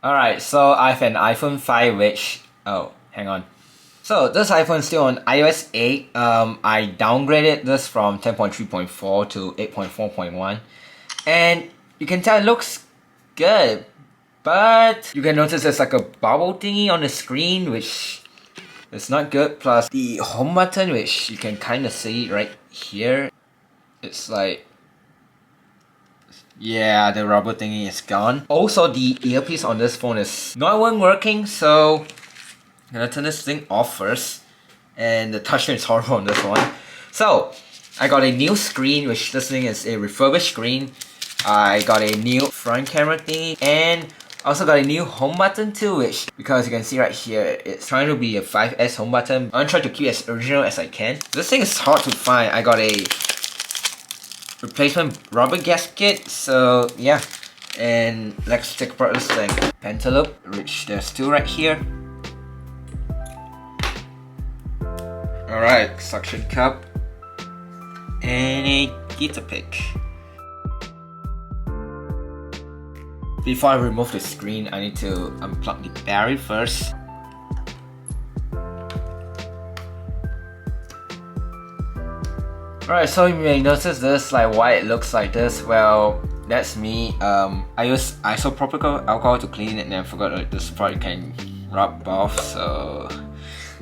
Alright, so I have an iPhone 5 which... Oh, hang on. So this iPhone is still on iOS 8. I downgraded this from 10.3.4 to 8.4.1. And you can tell it looks good. But you can notice there's like a bubble thingy on the screen which is not good. Plus the home button, which you can kind of see right here. It's like... Yeah, the rubber thingy is gone. Also, the earpiece on this phone is not working, so I'm gonna turn this thing off first. And the touchscreen is horrible on this one. So, I got a new screen, which this thing is a refurbished screen. I got a new front camera thingy, and also got a new home button too, which, because you can see right here, it's trying to be a 5's home button. I'm gonna try to keep it as original as I can. This thing is hard to find. I got a replacement rubber gasket, so yeah. And let's take apart this thing. Pentaloop, which there's two right here. Alright, suction cup. And a guitar pick. Before I remove the screen, I need to unplug the battery first. Alright, so you may notice this, like why it looks like this. Well, that's me. I use isopropyl alcohol to clean it and I forgot that this part can rub off, so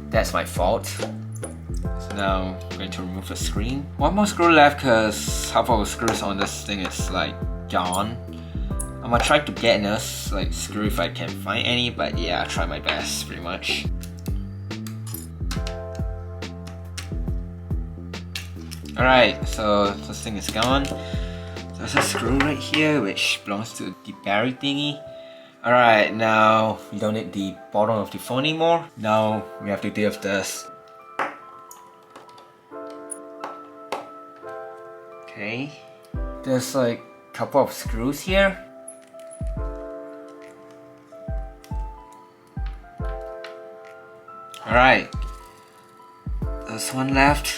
that's my fault. So now I'm going to remove the screen. One more screw left because half of the screws on this thing is like gone. I'm gonna try to get this like screw if I can find any, but yeah, I'll try my best pretty much. Alright, so this thing is gone. There's a screw right here which belongs to the battery thingy. Alright, now we don't need the bottom of the phone anymore. Now we have to deal with this. Okay. There's like a couple of screws here. Alright. There's one left.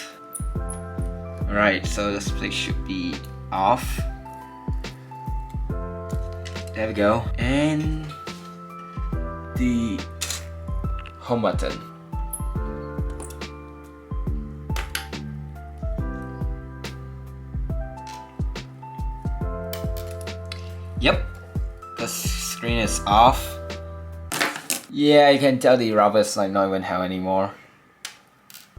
Alright, so this plate should be off. There we go. And the home button. Yep, the screen is off. Yeah, you can tell the rubber is like not even hell anymore.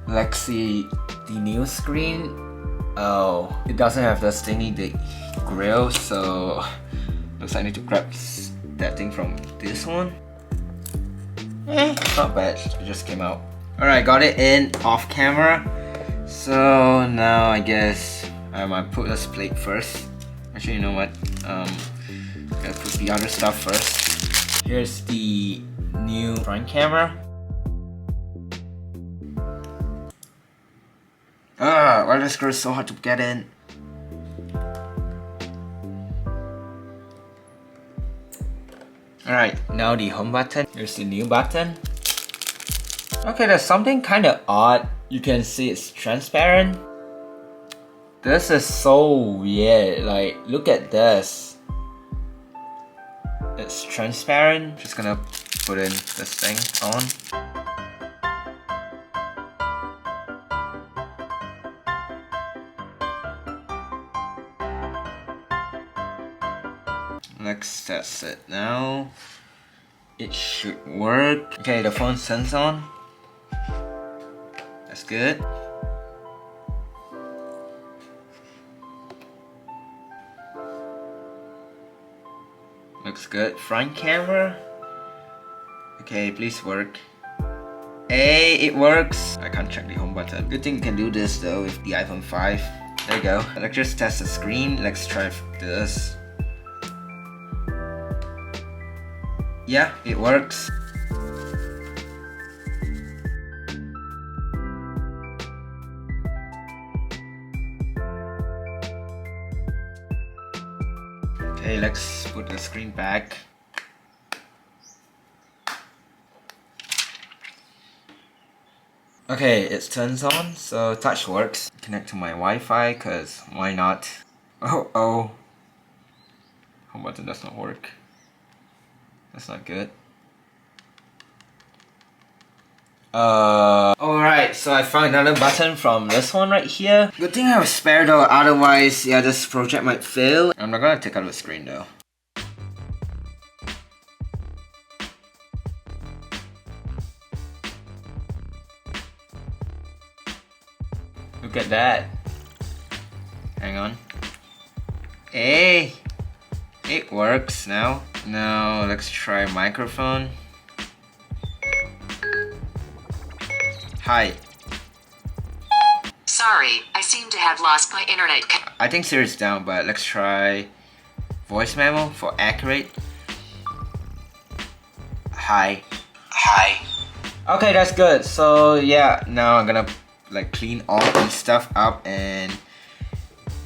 Let's see the new screen. Oh, it doesn't have this thingy, the grill, so looks like I need to grab that thing from this one. Not bad, it just came out. Alright, got it in off camera. So now I guess I might put this plate first. Actually, you know what? Gotta put the other stuff first. Here's the new front camera. Why are the screws so hard to get in? Alright, now the home button. Here's the new button. Okay, there's something kinda odd. You can see it's transparent. This is so weird. Like, look at this. It's transparent. Just gonna put in this thing on. Let's test it now. It should work. Okay, the phone turns on. That's good. Looks good. Front camera. Okay, please work. Hey, it works. I can't check the home button. Good thing you can do this though with the iPhone 5. There you go. Let's just test the screen. Let's try this. Yeah, it works. Okay, let's put the screen back. Okay, it turns on, so touch works. Connect to my Wi-Fi, cause why not? Oh, home button does not work. That's not good. Alright, so I found another button from this one right here. Good thing I have a spare though, otherwise, yeah, this project might fail. I'm not gonna take out the screen though. Look at that. Hang on. Hey! It works now. Now, let's try microphone. Hi. Sorry, I seem to have lost my internet. I think Siri's down, but let's try voice memo for accurate. Hi. Hi. Okay, that's good. So yeah, now I'm gonna like clean all this stuff up and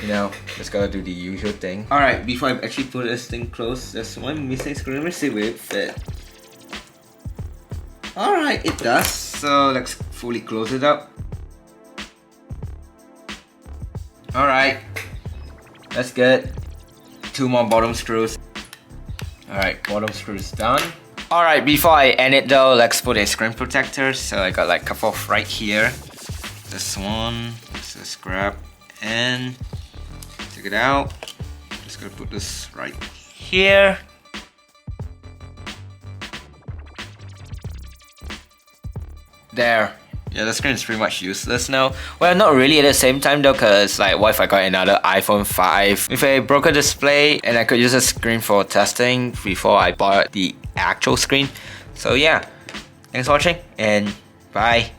you know, just gotta do the usual thing. Alright, before I actually put this thing close, there's one missing screw. Let me see if it fit. Alright, it does. So let's fully close it up. Alright, that's good. 2 more bottom screws. Alright, bottom screws done. Alright, before I end it though, let's put a screen protector. So I got like a couple of right here. This one, let's just grab and take it out. Just gonna put this right here. There. Yeah, the screen is pretty much useless now. Well, not really at the same time though, cause like what if I got another iPhone 5 with a broken display and I could use a screen for testing before I bought the actual screen. So yeah, thanks for watching and bye.